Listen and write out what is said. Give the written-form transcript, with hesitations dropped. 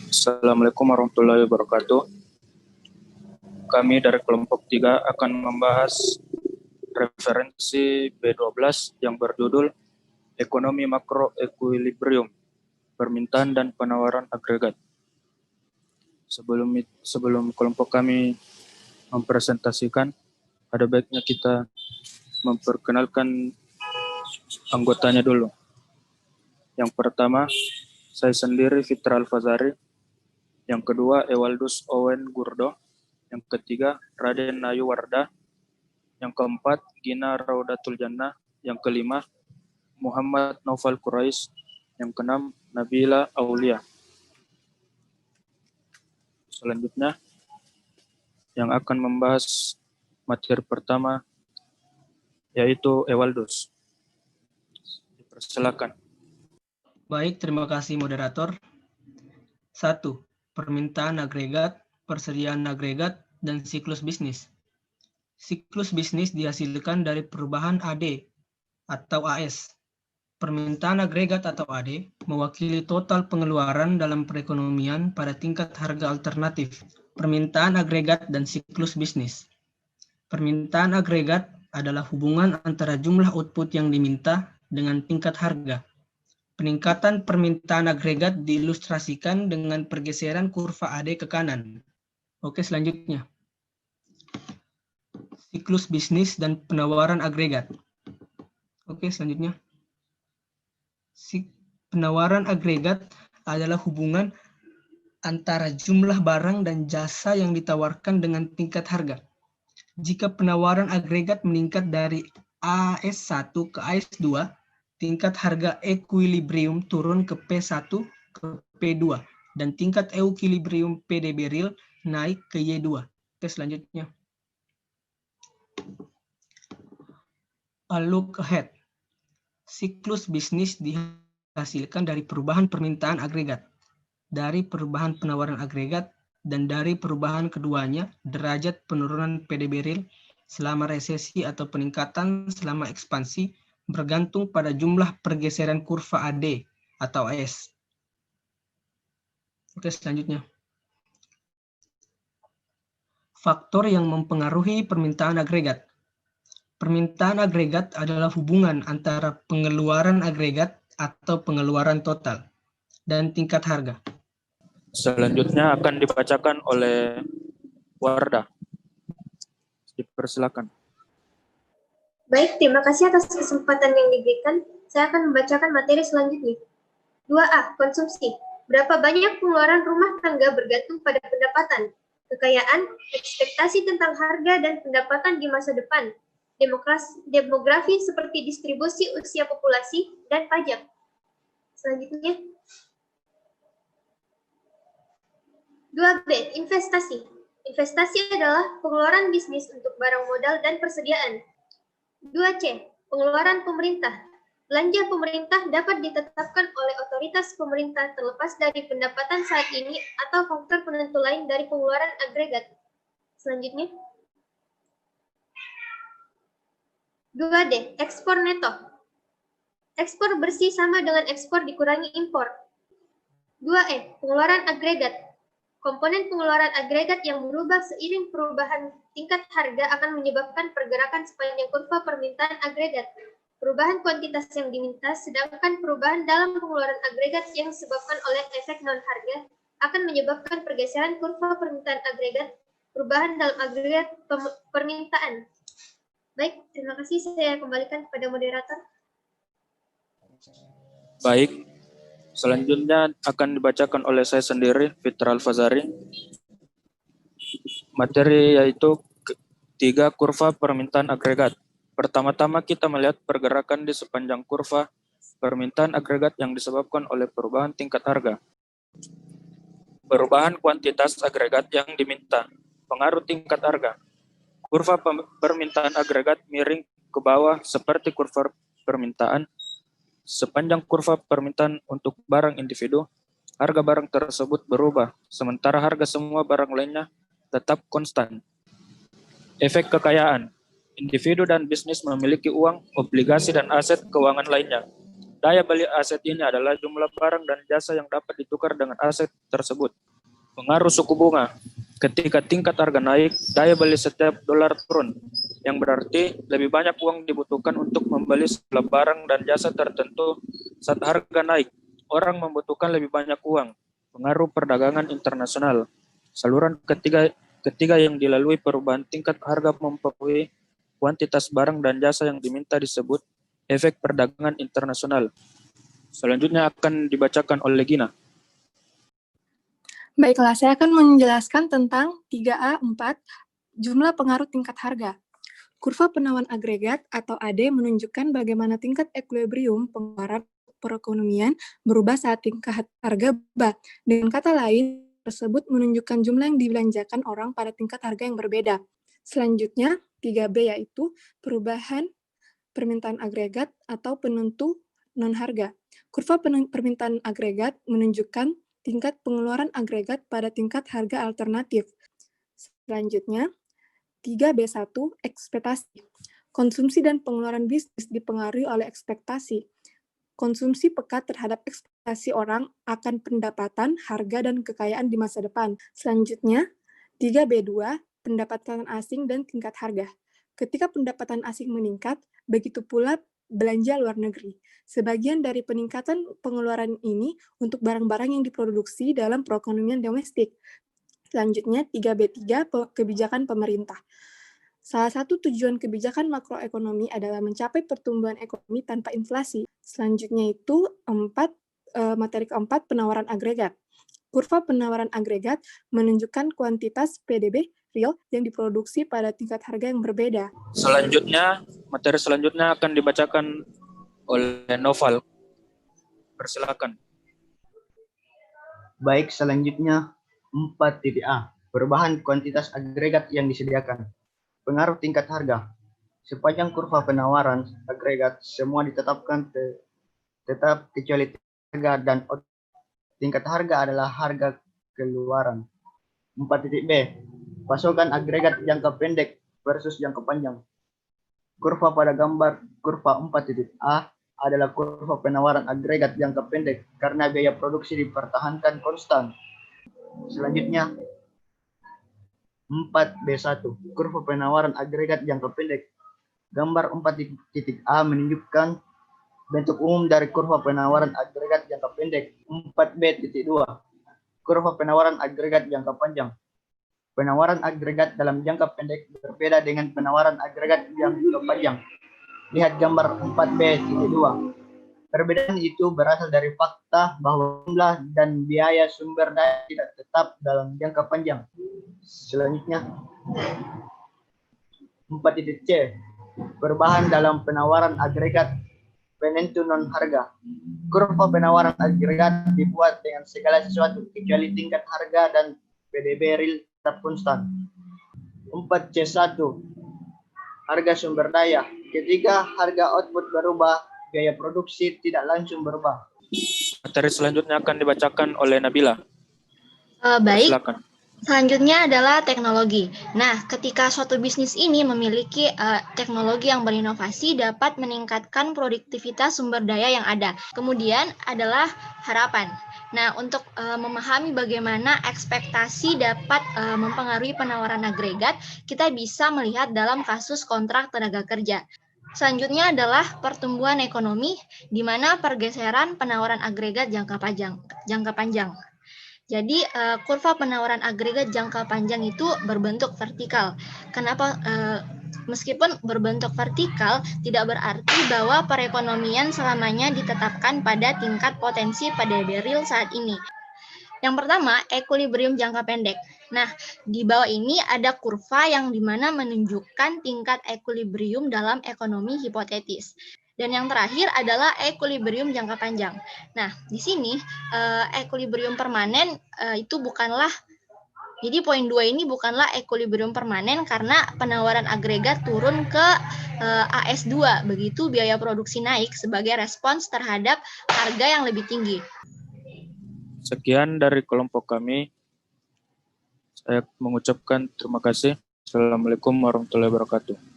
Assalamualaikum warahmatullahi wabarakatuh. Kami dari kelompok 3 akan membahas referensi B12 yang berjudul Ekonomi Makro Equilibrium, Permintaan dan Penawaran Agregat. Sebelum kelompok kami mempresentasikan, ada baiknya kita memperkenalkan anggotanya dulu. Yang pertama, saya sendiri Fitra Al-Fazari. Yang kedua, Ewaldus Owen Gurdo. Yang ketiga, Raden Ayu Wardah. Yang keempat, Gina Raudatul Jannah. Yang kelima, Muhammad Naufal Quraisy. Yang keenam, Nabila Aulia. Selanjutnya, yang akan membahas materi pertama yaitu Ewaldus. Silakan. Baik, terima kasih moderator. 1. Permintaan agregat, persediaan agregat, dan siklus bisnis. Siklus bisnis dihasilkan dari perubahan AD atau AS. Permintaan agregat atau AD mewakili total pengeluaran dalam perekonomian pada tingkat harga alternatif. Permintaan agregat dan siklus bisnis. Permintaan agregat adalah hubungan antara jumlah output yang diminta dengan tingkat harga. Peningkatan permintaan agregat diilustrasikan dengan pergeseran kurva AD ke kanan. Oke, selanjutnya. Siklus bisnis dan penawaran agregat. Oke, selanjutnya. Penawaran agregat adalah hubungan antara jumlah barang dan jasa yang ditawarkan dengan tingkat harga. Jika penawaran agregat meningkat dari AS1 ke AS2, tingkat harga equilibrium turun ke P1 ke P2 dan tingkat equilibrium PDB real naik ke Y2. Oke, selanjutnya. A look ahead. Siklus bisnis dihasilkan dari perubahan permintaan agregat, dari perubahan penawaran agregat, dan dari perubahan keduanya derajat penurunan PDB real selama resesi atau peningkatan selama ekspansi bergantung pada jumlah pergeseran kurva AD atau AS. Oke, selanjutnya. Faktor yang mempengaruhi permintaan agregat. Permintaan agregat adalah hubungan antara pengeluaran agregat atau pengeluaran total dan tingkat harga. Selanjutnya akan dibacakan oleh Wardah. Dipersilakan. Baik, terima kasih atas kesempatan yang diberikan. Saya akan membacakan materi selanjutnya. 2A. Konsumsi. Berapa banyak pengeluaran rumah tangga bergantung pada pendapatan, kekayaan, ekspektasi tentang harga dan pendapatan di masa depan, demografi seperti distribusi usia populasi, dan pajak. Selanjutnya. 2B. Investasi. Investasi adalah pengeluaran bisnis untuk barang modal dan persediaan. 2C. Pengeluaran pemerintah. Belanja pemerintah dapat ditetapkan oleh otoritas pemerintah terlepas dari pendapatan saat ini atau faktor penentu lain dari pengeluaran agregat. Selanjutnya. 2D. Ekspor neto. Ekspor bersih sama dengan ekspor dikurangi impor. 2E. Pengeluaran agregat. Komponen pengeluaran agregat yang berubah seiring perubahan tingkat harga akan menyebabkan pergerakan sepanjang kurva permintaan agregat. Perubahan kuantitas yang diminta, sedangkan perubahan dalam pengeluaran agregat yang disebabkan oleh efek non-harga akan menyebabkan pergeseran kurva permintaan agregat, perubahan dalam agregat permintaan. Baik, terima kasih. Saya kembalikan kepada moderator. Baik. Selanjutnya akan dibacakan oleh saya sendiri, Fitra Al-Fazari. Materi yaitu 3 kurva permintaan agregat. Pertama-tama kita melihat pergerakan di sepanjang kurva permintaan agregat yang disebabkan oleh perubahan tingkat harga. Perubahan kuantitas agregat yang diminta, pengaruh tingkat harga. Kurva permintaan agregat miring ke bawah seperti kurva permintaan. Sepanjang kurva permintaan untuk barang individu, harga barang tersebut berubah, sementara harga semua barang lainnya tetap konstan. Efek kekayaan. Individu dan bisnis memiliki uang, obligasi, dan aset keuangan lainnya. Daya beli aset ini adalah jumlah barang dan jasa yang dapat ditukar dengan aset tersebut. Pengaruh suku bunga. Ketika tingkat harga naik, daya beli setiap dolar turun, yang berarti lebih banyak uang dibutuhkan untuk membeli sebuah barang dan jasa tertentu. Saat harga naik, orang membutuhkan lebih banyak uang. Pengaruh perdagangan internasional. Saluran ketiga yang dilalui perubahan tingkat harga mempengaruhi kuantitas barang dan jasa yang diminta disebut efek perdagangan internasional. Selanjutnya akan dibacakan oleh Gina. Baiklah, saya akan menjelaskan tentang 3A4, jumlah pengaruh tingkat harga. Kurva penawaran agregat atau AD menunjukkan bagaimana tingkat equilibrium pengeluaran perekonomian berubah saat tingkat harga berubah. Dengan kata lain, tersebut menunjukkan jumlah yang dibelanjakan orang pada tingkat harga yang berbeda. Selanjutnya, 3B yaitu perubahan permintaan agregat atau penentu non-harga. Kurva permintaan agregat menunjukkan tingkat pengeluaran agregat pada tingkat harga alternatif. Selanjutnya, 3B1, ekspektasi. Konsumsi dan pengeluaran bisnis dipengaruhi oleh ekspektasi. Konsumsi peka terhadap ekspektasi orang akan pendapatan, harga, dan kekayaan di masa depan. Selanjutnya, 3B2, pendapatan asing dan tingkat harga. Ketika pendapatan asing meningkat, begitu pula belanja luar negeri. Sebagian dari peningkatan pengeluaran ini untuk barang-barang yang diproduksi dalam perekonomian domestik. Selanjutnya, 3B3, kebijakan pemerintah. Salah satu tujuan kebijakan makroekonomi adalah mencapai pertumbuhan ekonomi tanpa inflasi. Selanjutnya itu materi keempat, penawaran agregat. Kurva penawaran agregat menunjukkan kuantitas PDB real yang diproduksi pada tingkat harga yang berbeda. Selanjutnya, materi selanjutnya akan dibacakan oleh Noval. Persilakan. Baik, selanjutnya 4.A, perubahan kuantitas agregat yang disediakan. Pengaruh tingkat harga. Sepanjang kurva penawaran agregat, semua ditetapkan tetap kecuali harga dan tingkat harga adalah harga keluaran. 4.B, pasokan agregat jangka pendek versus jangka panjang. Kurva pada gambar kurva 4.A adalah kurva penawaran agregat jangka pendek karena biaya produksi dipertahankan konstan. Selanjutnya 4B1, kurva penawaran agregat jangka pendek. Gambar 4.A menunjukkan bentuk umum dari kurva penawaran agregat jangka pendek. 4B.2, kurva penawaran agregat jangka panjang. Penawaran agregat dalam jangka pendek berbeda dengan penawaran agregat jangka panjang. Lihat gambar 4B.2. Perbedaan itu berasal dari fakta bahwa jumlah dan biaya sumber daya tidak tetap dalam jangka panjang. Selanjutnya 4.C, perubahan dalam penawaran agregat penentu non harga. Kurva penawaran agregat dibuat dengan segala sesuatu kecuali tingkat harga dan PDB real tetap konstan. 4C1, harga sumber daya. Ketika harga output berubah, biaya produksi tidak langsung berubah. Materi selanjutnya akan dibacakan oleh Nabila. Baik. Silakan. Selanjutnya adalah teknologi. Nah, ketika suatu bisnis ini memiliki teknologi yang berinovasi dapat meningkatkan produktivitas sumber daya yang ada. Kemudian adalah harapan. Nah, untuk memahami bagaimana ekspektasi dapat mempengaruhi penawaran agregat, kita bisa melihat dalam kasus kontrak tenaga kerja. Selanjutnya adalah pertumbuhan ekonomi, di mana pergeseran penawaran agregat jangka panjang. Jadi kurva penawaran agregat jangka panjang itu berbentuk vertikal. Kenapa? Meskipun berbentuk vertikal, tidak berarti bahwa perekonomian selamanya ditetapkan pada tingkat potensi PDB real saat ini. Yang pertama, equilibrium jangka pendek. Nah, di bawah ini ada kurva yang dimana menunjukkan tingkat equilibrium dalam ekonomi hipotetis. Dan yang terakhir adalah equilibrium jangka panjang. Nah, di sini equilibrium permanen itu bukanlah, jadi poin 2 ini bukanlah equilibrium permanen karena penawaran agregat turun ke AS2, begitu biaya produksi naik sebagai respons terhadap harga yang lebih tinggi. Sekian dari kelompok kami. Saya mengucapkan terima kasih. Assalamualaikum warahmatullahi wabarakatuh.